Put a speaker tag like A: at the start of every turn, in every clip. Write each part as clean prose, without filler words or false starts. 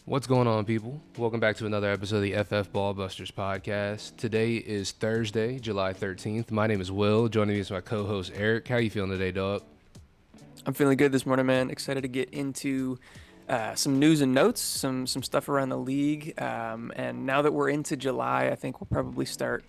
A: What's going on, people? Welcome back to another episode of the FF Ballbusters podcast. Today is Thursday, July 13th. My name is Will. Joining me is my co-host Eric. How you feeling today, dog?
B: I'm feeling good this morning, man. Excited to get into some news and notes, some stuff around the league. And now that we're into July, I think we'll probably start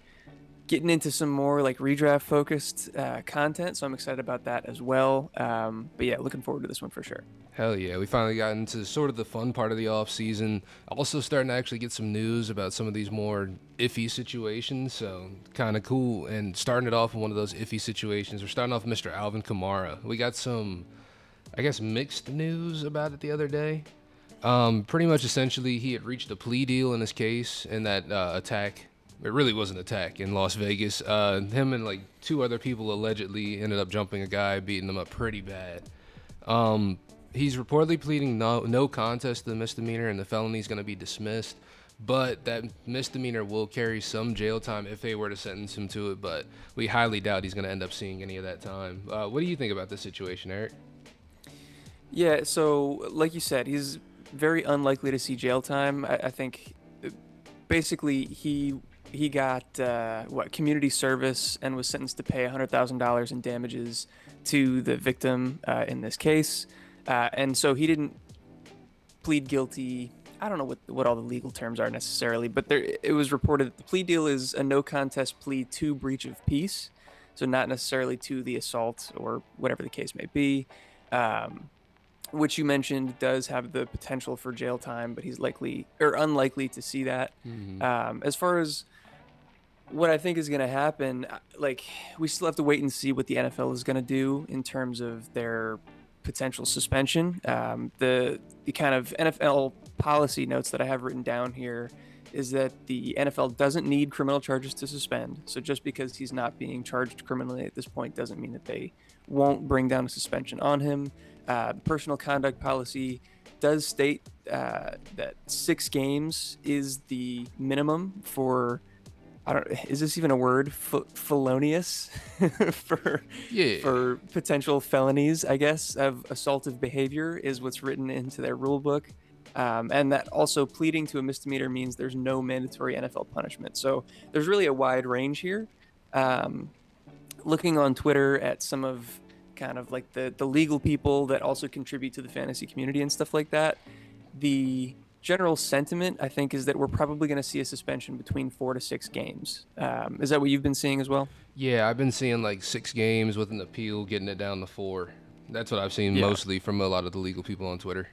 B: getting into some more like redraft focused content. So I'm excited about that as well. But yeah, looking forward to this one for sure.
A: Hell yeah, we finally got into sort of the fun part of the off season. Also starting to actually get some news about some of these more iffy situations, so kind of cool. And starting it off in one of those iffy situations, we're starting off with Mr. Alvin Kamara. We got some, I guess, mixed news about it the other day. Pretty much essentially he had reached a plea deal in his case in that attack. It really was an attack in Las Vegas. Him and like two other people allegedly ended up jumping a guy, beating him up pretty bad. He's reportedly pleading no contest to the misdemeanor, and the felony is going to be dismissed. But that misdemeanor will carry some jail time if they were to sentence him to it. But we highly doubt he's going to end up seeing any of that time. What do you think about this situation, Eric?
B: Yeah, so like you said, he's very unlikely to see jail time. I think basically he got community service and was sentenced to pay $100,000 in damages to the victim in this case. And so he didn't plead guilty. I don't know what all the legal terms are necessarily, but it was reported that the plea deal is a no contest plea to breach of peace. So not necessarily to the assault or whatever the case may be, which you mentioned does have the potential for jail time, but he's likely or unlikely to see that. As far as what I think is going to happen, like we still have to wait and see what the NFL is going to do in terms of their potential suspension. The kind of NFL policy notes that I have written down here is that the NFL doesn't need criminal charges to suspend. So just because he's not being charged criminally at this point doesn't mean that they won't bring down a suspension on him. Personal conduct policy does state that 6 games is the minimum for, is this even a word? Felonious for potential felonies, I guess, of assaultive behavior is what's written into their rule book. And that also pleading to a misdemeanor means there's no mandatory NFL punishment. So there's really a wide range here. Looking on Twitter at some of kind of like the legal people that also contribute to the fantasy community and stuff like that, the general sentiment, I think, is that we're probably going to see a suspension between 4 to 6 games. Is that what you've been seeing as well?
A: Yeah, I've been seeing like 6 games with an appeal, getting it down to 4. That's what I've seen mostly from a lot of the legal people on Twitter.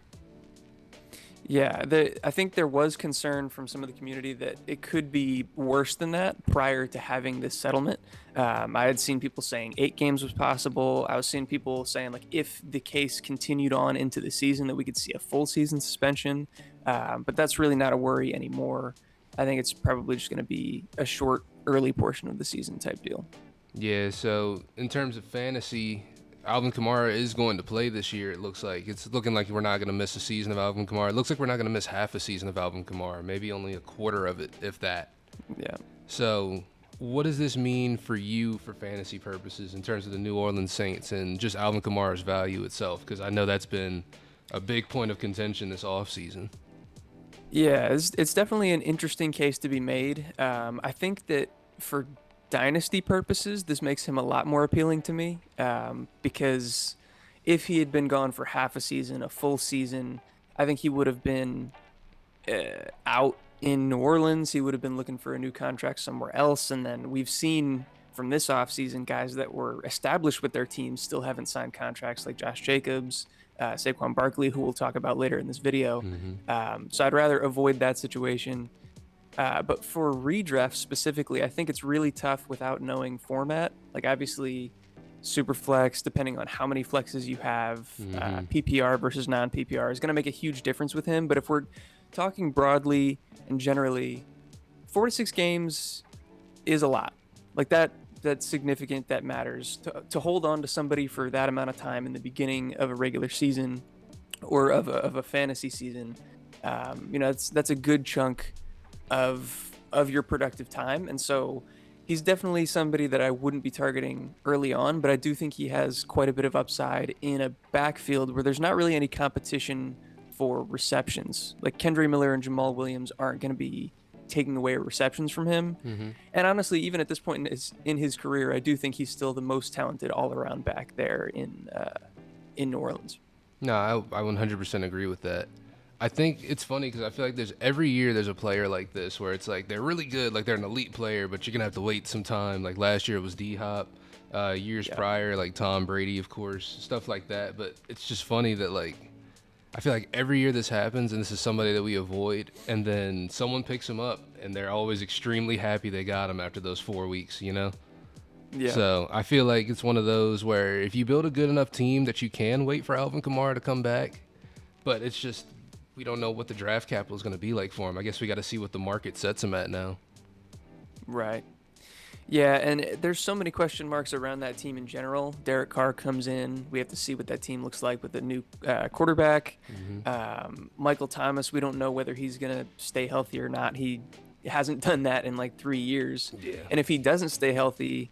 B: Yeah, I think there was concern from some of the community that it could be worse than that prior to having this settlement. I had seen people saying 8 games was possible. I was seeing people saying like if the case continued on into the season that we could see a full season suspension. But that's really not a worry anymore. I think it's probably just going to be a short early portion of the season type deal.
A: Yeah, so in terms of fantasy, Alvin Kamara is going to play this year, it looks like. It's looking like we're not going to miss a season of Alvin Kamara. It looks like we're not going to miss half a season of Alvin Kamara, maybe only a quarter of it, if that.
B: Yeah.
A: So what does this mean for you for fantasy purposes in terms of the New Orleans Saints and just Alvin Kamara's value itself? Because I know that's been a big point of contention this offseason.
B: Yeah, it's definitely an interesting case to be made. I think that for dynasty purposes, this makes him a lot more appealing to me because if he had been gone for half a season, a full season, I think he would have been out in New Orleans. He would have been looking for a new contract somewhere else. And then we've seen from this offseason guys that were established with their teams still haven't signed contracts like Josh Jacobs, Saquon Barkley, who we'll talk about later in this video. So I'd rather avoid that situation. But for redraft specifically, I think it's really tough without knowing format. Like obviously, super flex, depending on how many flexes you have, PPR versus non-PPR is going to make a huge difference with him. But if we're talking broadly and generally, 4 to 6 games is a lot. Like that's significant. That matters to hold on to somebody for that amount of time in the beginning of a regular season or of a fantasy season. That's a good chunk of your productive time. And so he's definitely somebody that I wouldn't be targeting early on, but I do think he has quite a bit of upside in a backfield where there's not really any competition for receptions. Like Kendre Miller and Jamal Williams aren't going to be taking away receptions from him.
A: Hmm.
B: And honestly, even at this point in his career, I do think he's still the most talented all-around back there in New Orleans.
A: No, I 100% agree with that. I think it's funny because I feel like every year there's a player like this where it's like they're really good, like they're an elite player, but you're gonna have to wait some time. Like last year it was D Hop, years prior like Tom Brady, of course, stuff like that. But it's just funny that like I feel like every year this happens, and this is somebody that we avoid, and then someone picks him up, and they're always extremely happy they got him after those 4 weeks, you know.
B: Yeah.
A: So I feel like it's one of those where if you build a good enough team that you can wait for Alvin Kamara to come back, but it's just we don't know what the draft capital is going to be like for him. I guess we got to see what the market sets him at now.
B: Right. Yeah, and there's so many question marks around that team in general. Derek Carr comes in. We have to see what that team looks like with the new quarterback. Michael Thomas, we don't know whether he's going to stay healthy or not. He hasn't done that in like 3 years.
A: Yeah.
B: And if he doesn't stay healthy,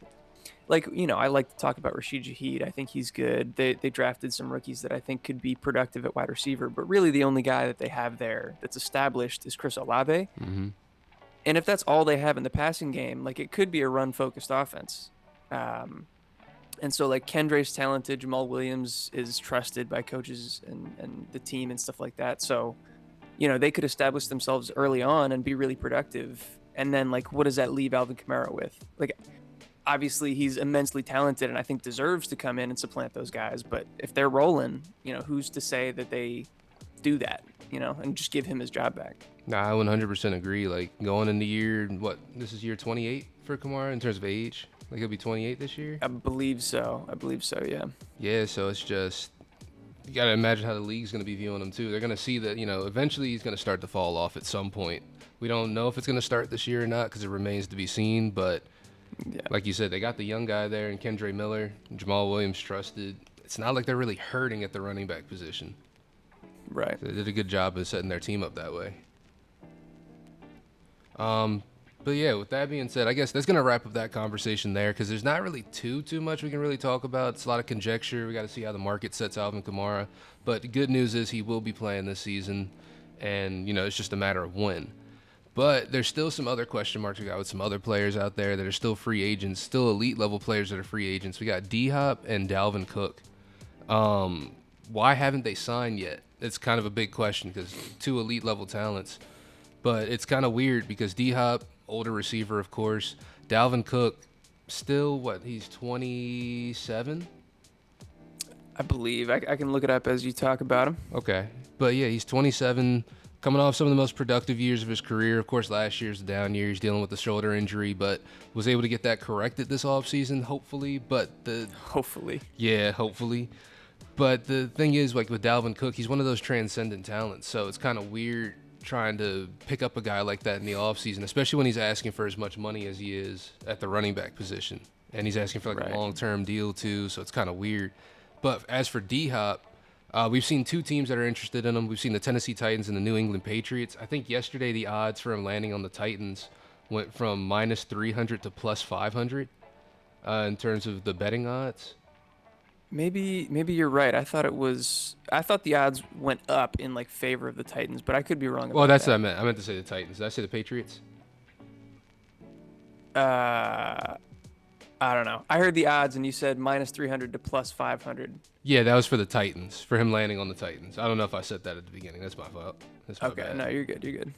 B: like, you know, I like to talk about Rashid Shaheed. I think he's good. They drafted some rookies that I think could be productive at wide receiver, but really the only guy that they have there that's established is Chris Olave.
A: Mm-hmm.
B: And if that's all they have in the passing game, like it could be a run-focused offense. And so like Kendre's talented, Jamal Williams is trusted by coaches and the team and stuff like that. So, you know, they could establish themselves early on and be really productive. And then like, what does that leave Alvin Kamara with? Like, obviously he's immensely talented and I think deserves to come in and supplant those guys. But if they're rolling, you know, who's to say that they do that, you know, and just give him his job back?
A: Nah, I 100% agree. Like going into year, this is year 28 for Kamara in terms of age. Like he'll be 28 this year.
B: I believe so. Yeah.
A: Yeah, so it's just you got to imagine how the league's going to be viewing him too. They're going to see that, you know, eventually he's going to start to fall off at some point. We don't know if it's going to start this year or not because it remains to be seen. But
B: Yeah.
A: like you said, they got the young guy there and Kendre Miller, Jamal Williams trusted. It's not like they're really hurting at the running back position.
B: Right.
A: They did a good job of setting their team up that way. But yeah, with that being said, I guess that's going to wrap up that conversation there because there's not really too much we can really talk about. It's a lot of conjecture. We got to see how the market sets Alvin Kamara. But the good news is he will be playing this season, and, you know, it's just a matter of when. But there's still some other question marks we got with some other players out there that are still free agents, still elite level players that are free agents. We got D-Hop and Dalvin Cook. Why haven't they signed yet? It's kind of a big question because two elite level talents. But it's kind of weird because D-Hop, older receiver, of course. Dalvin Cook, still, he's 27?
B: I believe. I can look it up as you talk about him.
A: Okay. But yeah, he's 27, coming off some of the most productive years of his career. Of course, last year's the down year. He's dealing with the shoulder injury, but was able to get that corrected this offseason, hopefully.
B: Hopefully.
A: Yeah, hopefully. But the thing is, like with Dalvin Cook, he's one of those transcendent talents. So it's kind of weird trying to pick up a guy like that in the offseason, especially when he's asking for as much money as he is at the running back position. And he's asking for like a long-term deal too, so it's kind of weird. But as for D-Hop, we've seen two teams that are interested in him. We've seen the Tennessee Titans and the New England Patriots. I think yesterday the odds for him landing on the Titans went from minus 300 to plus 500 in terms of the betting odds.
B: Maybe you're right. I thought the odds went up in like favor of the Titans, but I could be wrong about that.
A: Well, that's what I meant. I meant to say the Titans. Did I say the Patriots?
B: I don't know. I heard the odds and you said minus 300 to plus 500.
A: Yeah, that was for the Titans, for him landing on the Titans. I don't know if I said that at the beginning. That's my fault. That's my bad.
B: No, you're good.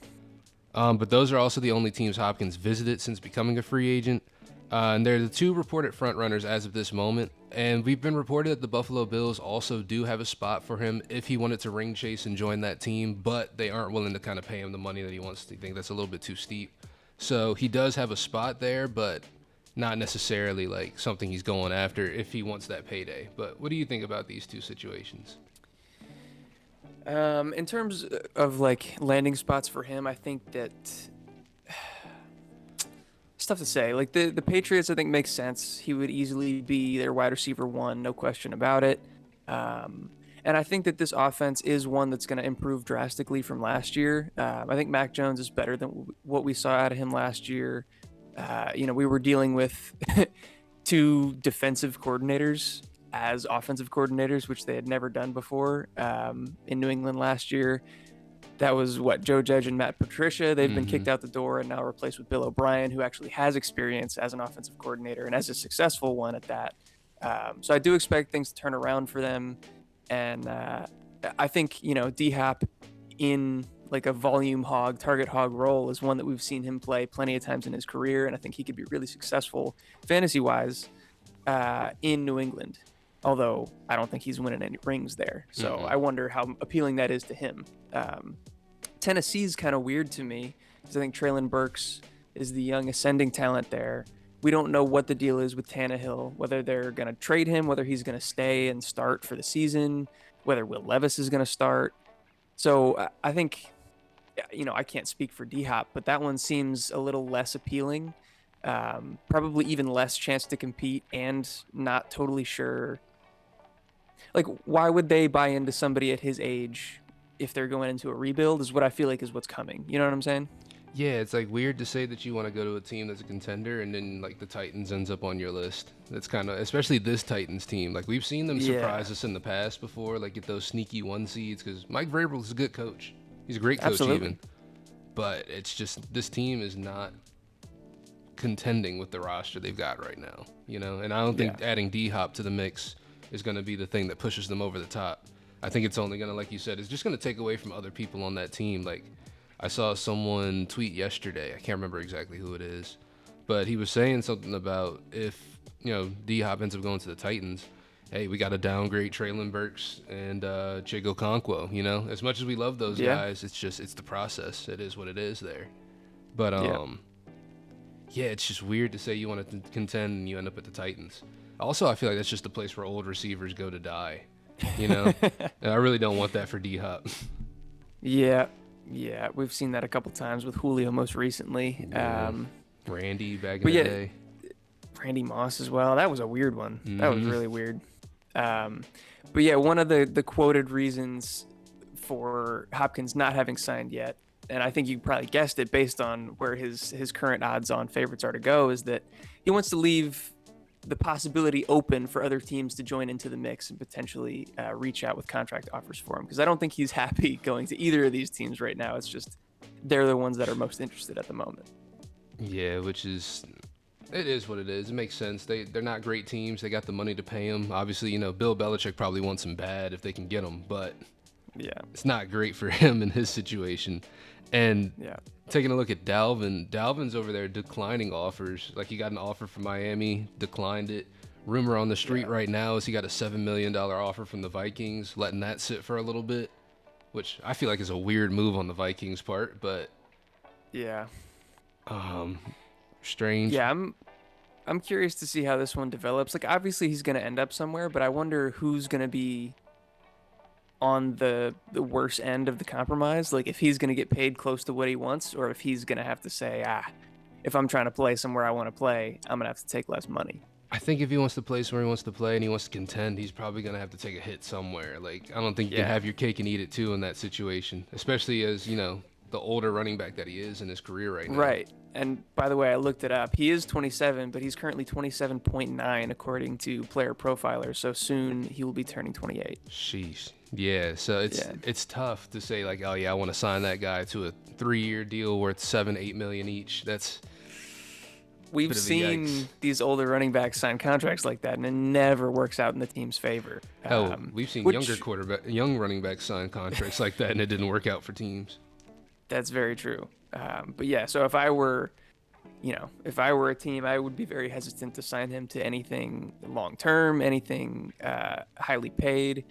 A: But those are also the only teams Hopkins visited since becoming a free agent. And they're the two reported front runners as of this moment. And we've been reported that the Buffalo Bills also do have a spot for him if he wanted to ring chase and join that team, but they aren't willing to kind of pay him the money that he wants. They think that's a little bit too steep. So he does have a spot there, but not necessarily like something he's going after if he wants that payday. But what do you think about these two situations?
B: In terms of like landing spots for him, I think that it's tough to say. Like the Patriots, I think makes sense. He would easily be their wide receiver one, no question about it. And I think that this offense is one that's going to improve drastically from last year. I think Mac Jones is better than what we saw out of him last year. We were dealing with two defensive coordinators as offensive coordinators, which they had never done before in New England last year. That was what Joe Judge and Matt Patricia. They've been kicked out the door and now replaced with Bill O'Brien, who actually has experience as an offensive coordinator and as a successful one at that. So I do expect things to turn around for them. And I think, D-Hop in like a volume hog, target hog role is one that we've seen him play plenty of times in his career. And I think he could be really successful fantasy-wise in New England. Although I don't think he's winning any rings there. So I wonder how appealing that is to him. Tennessee's kind of weird to me because I think Treylon Burks is the young ascending talent there. We don't know what the deal is with Tannehill, whether they're going to trade him, whether he's going to stay and start for the season, whether Will Levis is going to start. So I think, I can't speak for D-Hop, but that one seems a little less appealing. Probably even less chance to compete and not totally sure. Like, why would they buy into somebody at his age if they're going into a rebuild is what I feel like is what's coming. You know what I'm saying?
A: Yeah, it's like weird to say that you want to go to a team that's a contender and then like the Titans ends up on your list. That's kind of, especially this Titans team. Like we've seen them surprise us in the past before, like get those sneaky 1 seeds because Mike Vrabel is a good coach. He's a great coach even. But it's just this team is not contending with the roster they've got right now, And I don't think adding D-Hop to the mix is going to be the thing that pushes them over the top. I think it's only going to, like you said, it's just going to take away from other people on that team. Like I saw someone tweet yesterday. I can't remember exactly who it is, but he was saying something about if, D-Hop ends up going to the Titans, hey, we got to downgrade Treylon Burks and Chigo Okonkwo, As much as we love those guys, it's the process. It is what it is there. But, it's just weird to say you want to contend and you end up at the Titans. Also, I feel like that's just the place where old receivers go to die, And I really don't want that for D-Hop.
B: Yeah, we've seen that a couple times with Julio most recently.
A: Randy back in the day.
B: Randy Moss as well. That was a weird one. That was really weird. But yeah, one of the quoted reasons for Hopkins not having signed yet, and I think you probably guessed it based on where his current odds-on favorites are to go, is that he wants to leave the possibility open for other teams to join into the mix and potentially reach out with contract offers for him. Because I don't think he's happy going to either of these teams right now. It's just they're the ones that are most interested at the moment.
A: Yeah, it is what it is. It makes sense. They're not great teams. They got the money to pay them. Obviously, Bill Belichick probably wants him bad if they can get him, but it's not great for him in his situation. And taking a look at Dalvin's over there declining offers. Like he got an offer from Miami, declined it. Rumor on the street right now is he got a $7 million offer from the Vikings, letting that sit for a little bit, which I feel like is a weird move on the Vikings' part, but strange.
B: Yeah, I'm curious to see how this one develops. Like obviously he's going to end up somewhere, but I wonder who's going to be on the worst end of the compromise. Like if he's going to get paid close to what he wants, or if he's going to have to say, if I'm trying to play somewhere I want to play, I'm going to have to take less money.
A: I think if he wants to play somewhere he wants to play and he wants to contend, he's probably going to have to take a hit somewhere. Like I don't think you can have your cake and eat it too in that situation, especially as, the older running back that he is in his career right now.
B: Right. And by the way, I looked it up. He is 27, but he's currently 27.9 according to Player Profiler. So soon he will be turning 28.
A: Sheesh. Yeah, so it's tough to say like, oh yeah, I want to sign that guy to a 3-year deal worth $7-8 million each.
B: We've seen these older running backs sign contracts like that, and it never works out in the team's favor.
A: We've seen young running backs sign contracts like that, and it didn't work out for teams.
B: That's very true. But yeah, so if I were a team, I would be very hesitant to sign him to anything long-term, anything highly paid.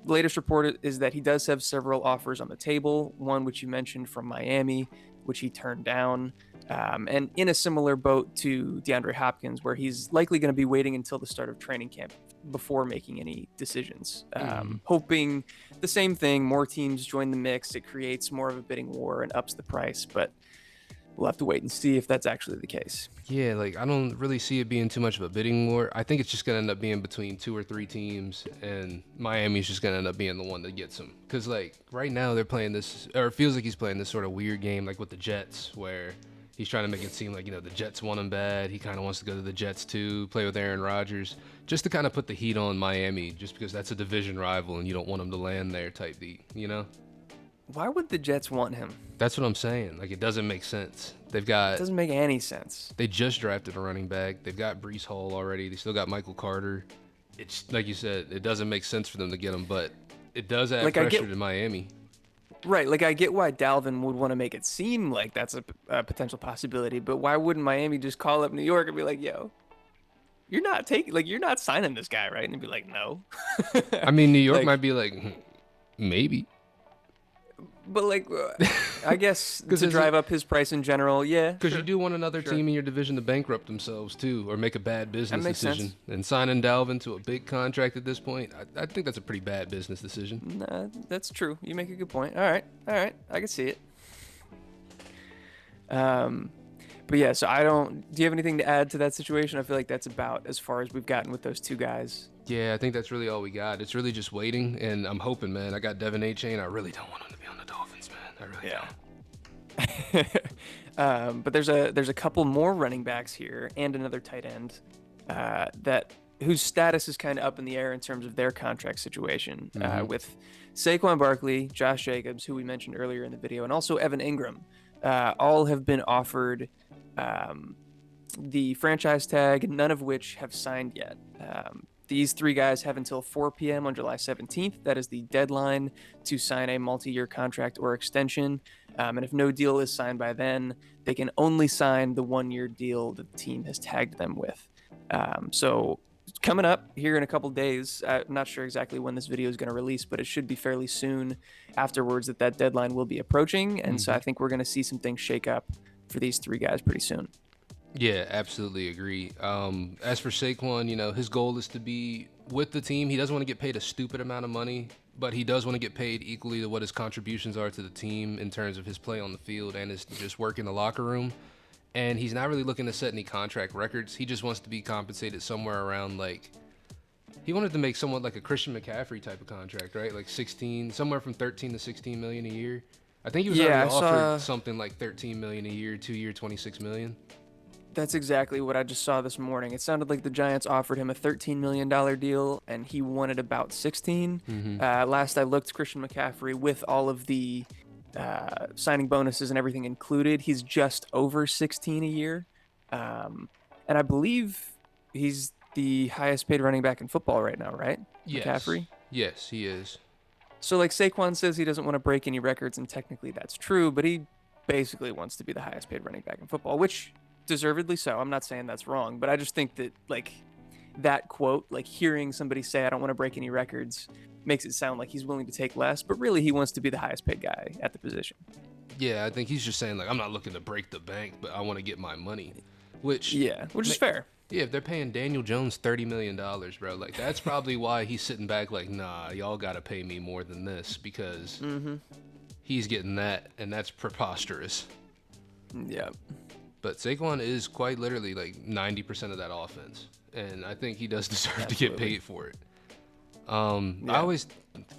B: Latest report is that he does have several offers on the table, one which you mentioned from Miami, which he turned down, and in a similar boat to DeAndre Hopkins, where he's likely going to be waiting until the start of training camp before making any decisions, hoping the same thing, more teams join the mix, it creates more of a bidding war and ups the price, but we'll have to wait and see if that's actually the case.
A: Yeah, like I don't really see it being too much of a bidding war. I think it's just going to end up being between 2 or 3 teams, and Miami's just going to end up being the one that gets him. Because like right now they're playing this, or it feels like he's playing this sort of weird game like with the Jets where He's trying to make it seem like, the Jets want him bad. He kind of wants to go to the Jets too, play with Aaron Rodgers, just to kind of put the heat on Miami, just because that's a division rival and you don't want him to land there type beat.
B: Why would the Jets want him?
A: That's what I'm saying. Like, it doesn't make sense.
B: It doesn't make any sense.
A: They just drafted a running back. They've got Breece Hall already. They still got Michael Carter. It's like you said, it doesn't make sense for them to get him, but it does add pressure to Miami.
B: Right, like I get why Dalvin would want to make it seem like that's a potential possibility, but why wouldn't Miami just call up New York and be like, "Yo, you're not signing this guy, right?" And be like, "No."
A: I mean, New York might be like, maybe.
B: But I guess to drive up his price in general, yeah.
A: Because you do want another team in your division to bankrupt themselves too, or make a bad business decision.
B: Sense.
A: And signing Dalvin to a big contract at this point, I think that's a pretty bad business decision.
B: Nah, that's true. You make a good point. All right, I can see it. But yeah, so do you have anything to add to that situation? I feel like that's about as far as we've gotten with those two guys.
A: Yeah, I think that's really all we got. It's really just waiting, and I'm hoping, man. I got Devin A-Chain. I really don't want him to be on the Dolphins, man. I really don't.
B: But there's a couple more running backs here and another tight end whose status is kind of up in the air in terms of their contract situation, with Saquon Barkley, Josh Jacobs, who we mentioned earlier in the video, and also Evan Ingram. All have been offered the franchise tag, none of which have signed yet. These three guys have until 4 p.m. on July 17th. That is the deadline to sign a multi-year contract or extension. And if no deal is signed by then, they can only sign the 1-year deal that the team has tagged them with. So coming up here in a couple days, I'm not sure exactly when this video is going to release, but it should be fairly soon afterwards that deadline will be approaching. And so I think we're going to see some things shake up for these three guys pretty soon.
A: Yeah, absolutely agree. As for Saquon, his goal is to be with the team. He doesn't want to get paid a stupid amount of money, but he does want to get paid equally to what his contributions are to the team in terms of his play on the field and his just work in the locker room. And he's not really looking to set any contract records. He just wants to be compensated somewhere around he wanted to make somewhat like a Christian McCaffrey type of contract, right? Like 16, somewhere from 13 to 16 million a year. I think he was already offered something like 13 million a year, 2-year, 26 million.
B: That's exactly what I just saw this morning. It sounded like the Giants offered him a $13 million deal, and he wanted about 16. Last I looked, Christian McCaffrey, with all of the signing bonuses and everything included, he's just over 16 a year. And I believe he's the highest paid running back in football right now, right?
A: Yes.
B: McCaffrey?
A: Yes, he is.
B: So Saquon says he doesn't want to break any records, and technically that's true, but he basically wants to be the highest paid running back in football, which deservedly so. I'm not saying that's wrong, but I just think that that quote, hearing somebody say I don't want to break any records, makes it sound like he's willing to take less, but really he wants to be the highest paid guy at the position.
A: Yeah, I think he's just saying I'm not looking to break the bank, but I want to get my money, which
B: is fair.
A: Yeah, if they're paying Daniel Jones $30 million, bro, that's probably why he's sitting back nah, y'all got to pay me more than this, because he's getting that, and that's preposterous.
B: Yeah.
A: But Saquon is quite literally 90% of that offense, and I think he does deserve to get paid for it.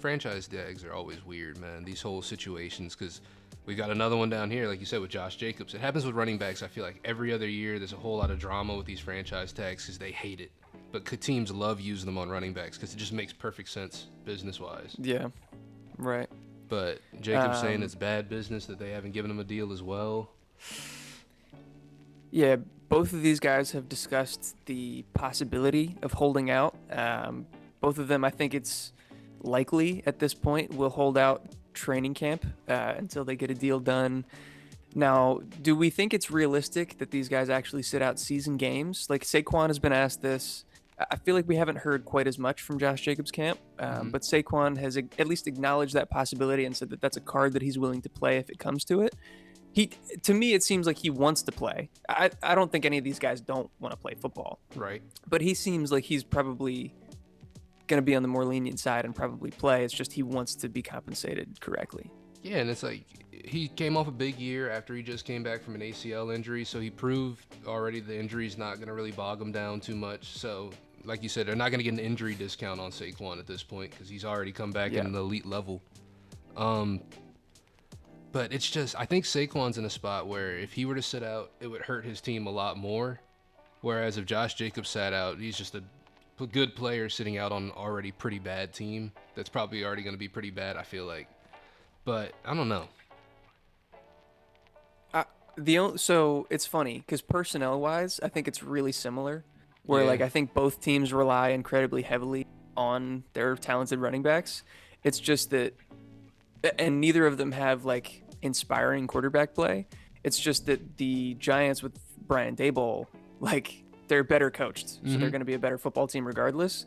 A: Franchise tags are always weird, man, these whole situations, because we got another one down here, like you said, with Josh Jacobs. It happens with running backs. I feel like every other year there's a whole lot of drama with these franchise tags because they hate it. But teams love using them on running backs because it just makes perfect sense business-wise.
B: Yeah, right.
A: But Jacobs saying it's bad business that they haven't given him a deal as well.
B: Yeah, both of these guys have discussed the possibility of holding out. Both of them, I think it's likely at this point, will hold out training camp until they get a deal done. Now, do we think it's realistic that these guys actually sit out season games? Saquon has been asked this. I feel like we haven't heard quite as much from Josh Jacobs' camp, but Saquon has at least acknowledged that possibility and said that that's a card that he's willing to play if it comes to it. To me, it seems like he wants to play. I don't think any of these guys don't want to play football.
A: Right.
B: But he seems like he's probably going to be on the more lenient side and probably play. It's just he wants to be compensated correctly.
A: Yeah, and it's he came off a big year after he just came back from an ACL injury, so he proved already the injury's not going to really bog him down too much. So, like you said, they're not going to get an injury discount on Saquon at this point because he's already come back in the elite level. But But it's just, I think Saquon's in a spot where if he were to sit out, it would hurt his team a lot more. Whereas if Josh Jacobs sat out, he's just a good player sitting out on an already pretty bad team. That's probably already going to be pretty bad, I feel like. But I don't know.
B: So it's funny because personnel wise, I think it's really similar. Where
A: Yeah.
B: like I think both teams rely incredibly heavily on their talented running backs. It's just that, and neither of them have like inspiring quarterback play. It's just that the Giants with Brian Daboll, like they're better coached, so they're
A: Mm-hmm.
B: going to be a better football team regardless.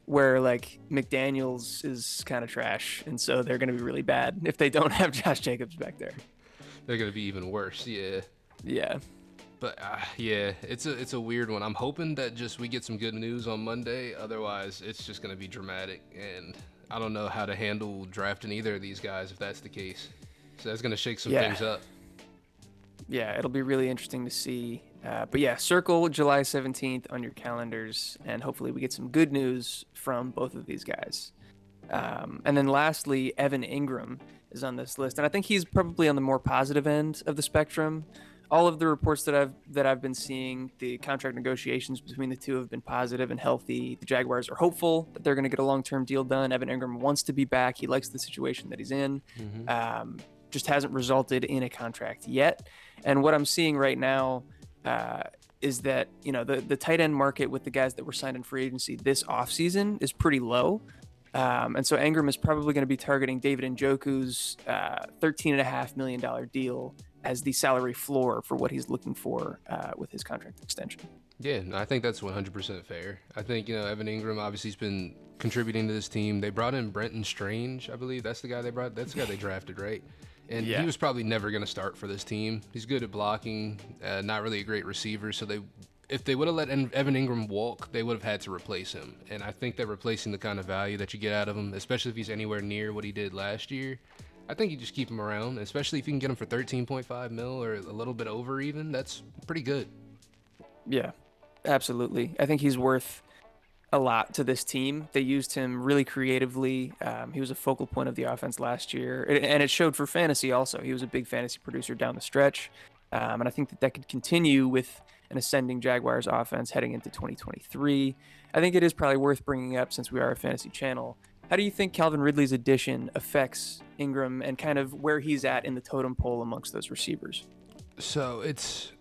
B: Where like McDaniels is kind of trash, and so they're going to be really bad if they don't have Josh Jacobs back there.
A: They're going to be even worse, yeah.
B: Yeah.
A: But yeah, it's a weird one. I'm hoping that just we get some good news on Monday. Otherwise, it's just going to be dramatic, and I don't know how to handle drafting either of these guys if that's the case. So that's going to shake some
B: Yeah.
A: things up.
B: Yeah, it'll be really interesting to see. But yeah, circle July 17th on your calendars, and hopefully we get some good news from both of these guys. And then lastly, Evan Ingram is on this list, and I think he's probably on the more positive end of the spectrum. All of the reports that I've been seeing, the contract negotiations between the two have been positive and healthy. The Jaguars are hopeful that they're going to get a long-term deal done. Evan Ingram wants to be back. He likes the situation that he's in. Just hasn't resulted in a contract yet. And what I'm seeing right now is that the tight end market with the guys that were signed in free agency this offseason is pretty low. And so Ingram is probably going to be targeting David Njoku's $13.5 million deal as the salary floor for what he's looking for with his contract extension.
A: Yeah, no, I think that's 100% fair. I think, Evan Ingram obviously has been contributing to this team. They brought in Brenton Strange, I believe. That's the guy they drafted, right? And
B: Yeah.
A: he was probably never going to start for this team. He's good at blocking, not really a great receiver. So if they would have let Evan Ingram walk, they would have had to replace him. And I think that replacing the kind of value that you get out of him, especially if he's anywhere near what he did last year, I think you just keep him around, especially if you can get him for 13.5 mil or a little bit over even. That's pretty good.
B: Yeah, absolutely. I think he's worth a lot to this team. They used him really creatively. He was a focal point of the offense last year, and it showed for fantasy also. He was a big fantasy producer down the stretch, and I think that could continue with an ascending Jaguars offense heading into 2023. I think it is probably worth bringing up since we are a fantasy channel. How do you think Calvin Ridley's addition affects Ingram and kind of where he's at in the totem pole amongst those receivers?
A: So it's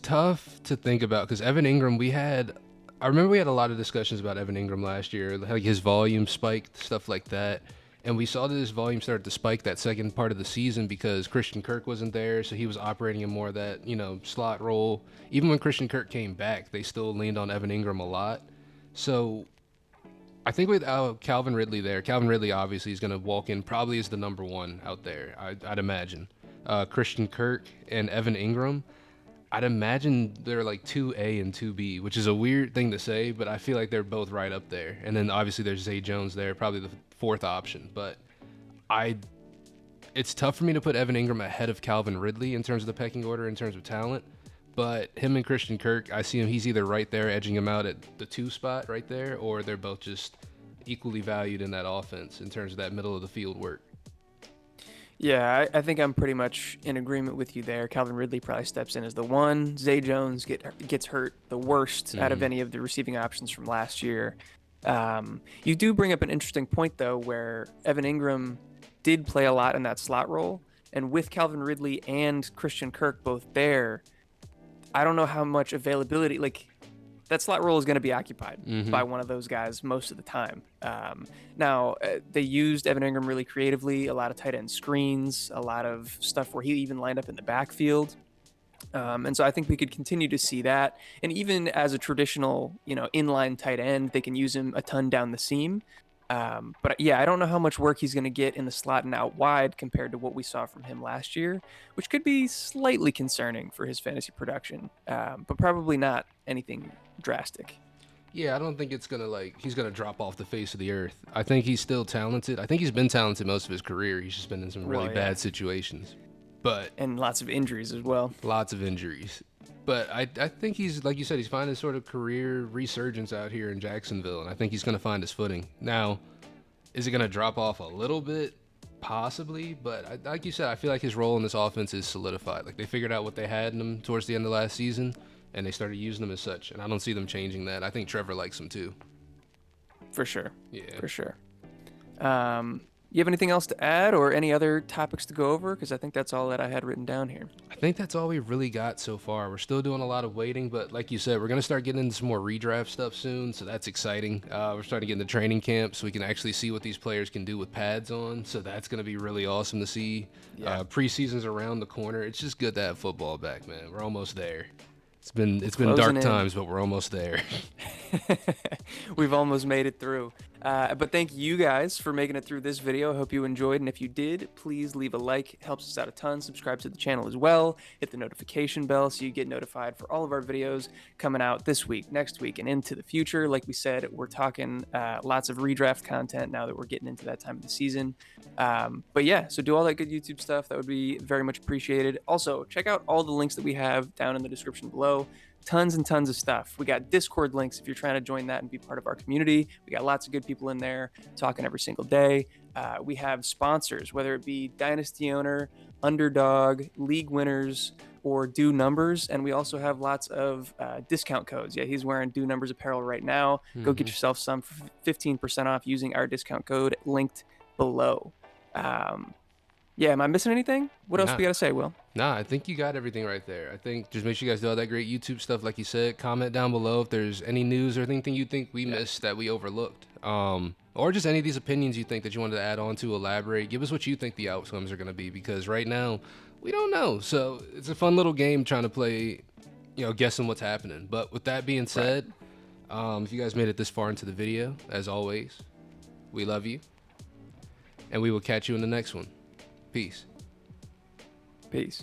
A: tough to think about because Evan Ingram, I remember we had a lot of discussions about Evan Ingram last year, like his volume spiked, stuff like that. And we saw that his volume started to spike that second part of the season because Christian Kirk wasn't there, so he was operating in more of that, slot role. Even when Christian Kirk came back, they still leaned on Evan Ingram a lot. So I think without Calvin Ridley there, Calvin Ridley obviously is going to walk in probably as the number one out there, I'd imagine. Christian Kirk and Evan Ingram, I'd imagine they're like 2A and 2B, which is a weird thing to say, but I feel like they're both right up there. And then obviously there's Zay Jones there, probably the fourth option. But it's tough for me to put Evan Ingram ahead of Calvin Ridley in terms of the pecking order, in terms of talent. But him and Christian Kirk, I see him, he's either right there, edging him out at the 2 spot right there, or they're both just equally valued in that offense in terms of that middle of the field work.
B: Yeah, I think I'm pretty much in agreement with you there. Calvin Ridley probably steps in as the one. Zay Jones gets hurt the worst out of any of the receiving options from last year. You do bring up an interesting point, though, where Evan Ingram did play a lot in that slot role. And with Calvin Ridley and Christian Kirk both there, I don't know how much availability, like, that slot role is going to be occupied by one of those guys most of the time. Now, they used Evan Ingram really creatively, a lot of tight end screens, a lot of stuff where he even lined up in the backfield. And so I think we could continue to see that. And even as a traditional, inline tight end, they can use him a ton down the seam. But yeah, I don't know how much work he's going to get in the slot and out wide compared to what we saw from him last year, which could be slightly concerning for his fantasy production, but probably not anything drastic.
A: Yeah, I don't think it's he's gonna drop off the face of the earth. I think he's still talented. I think he's been talented most of his career. He's just been in some really bad situations,
B: and lots of injuries as well.
A: Lots of injuries. But I think he's, like you said, he's finding sort of career resurgence out here in Jacksonville, and I think he's going to find his footing. Now, is it going to drop off a little bit? Possibly, but like you said, I feel like his role in this offense is solidified. Like they figured out what they had in him towards the end of last season, and they started using him as such. And I don't see them changing that. I think Trevor likes him too.
B: For sure.
A: Yeah.
B: For sure. You have anything else to add or any other topics to go over? Because I think that's all that I had written down here.
A: I think that's all we really got so far. We're still doing a lot of waiting, but like you said, we're going to start getting into some more redraft stuff soon, so that's exciting. We're starting to get into training camp so we can actually see what these players can do with pads on, so that's going to be really awesome to see.
B: Yeah.
A: Preseason's around the corner. It's just good to have football back, man. We're almost there. It's been
B: Closing
A: dark
B: in.
A: times, but we're almost there.
B: We've almost made it through. But thank you guys for making it through this video. I hope you enjoyed. And if you did, please leave a like. It helps us out a ton. Subscribe to the channel as well. Hit the notification bell so you get notified for all of our videos coming out this week, next week, and into the future. Like we said, we're talking lots of redraft content now that we're getting into that time of the season. But yeah, so do all that good YouTube stuff. That would be very much appreciated. Also, check out all the links that we have down in the description below. Tons and tons of stuff. We got Discord links if you're trying to join that and be part of our community. We got lots of good people in there talking every single day. We have sponsors, whether it be Dynasty Owner, Underdog, League Winners, or Do Numbers. And we also have lots of discount codes. Yeah, he's wearing Do Numbers apparel right now. Go get yourself some for 15% off using our discount code linked below. Yeah, am I missing anything? What else we got to say, Will?
A: Nah, I think you got everything right there. I think just make sure you guys do all that great YouTube stuff, like you said. Comment down below if there's any news or anything you think we missed that we overlooked. Or just any of these opinions you think that you wanted to add on to, elaborate. Give us what you think the outcomes are going to be, because right now, we don't know. So it's a fun little game trying to play, guessing what's happening. But with that being said, if you guys made it this far into the video, as always, we love you. And we will catch you in the next one. Peace.
B: Peace.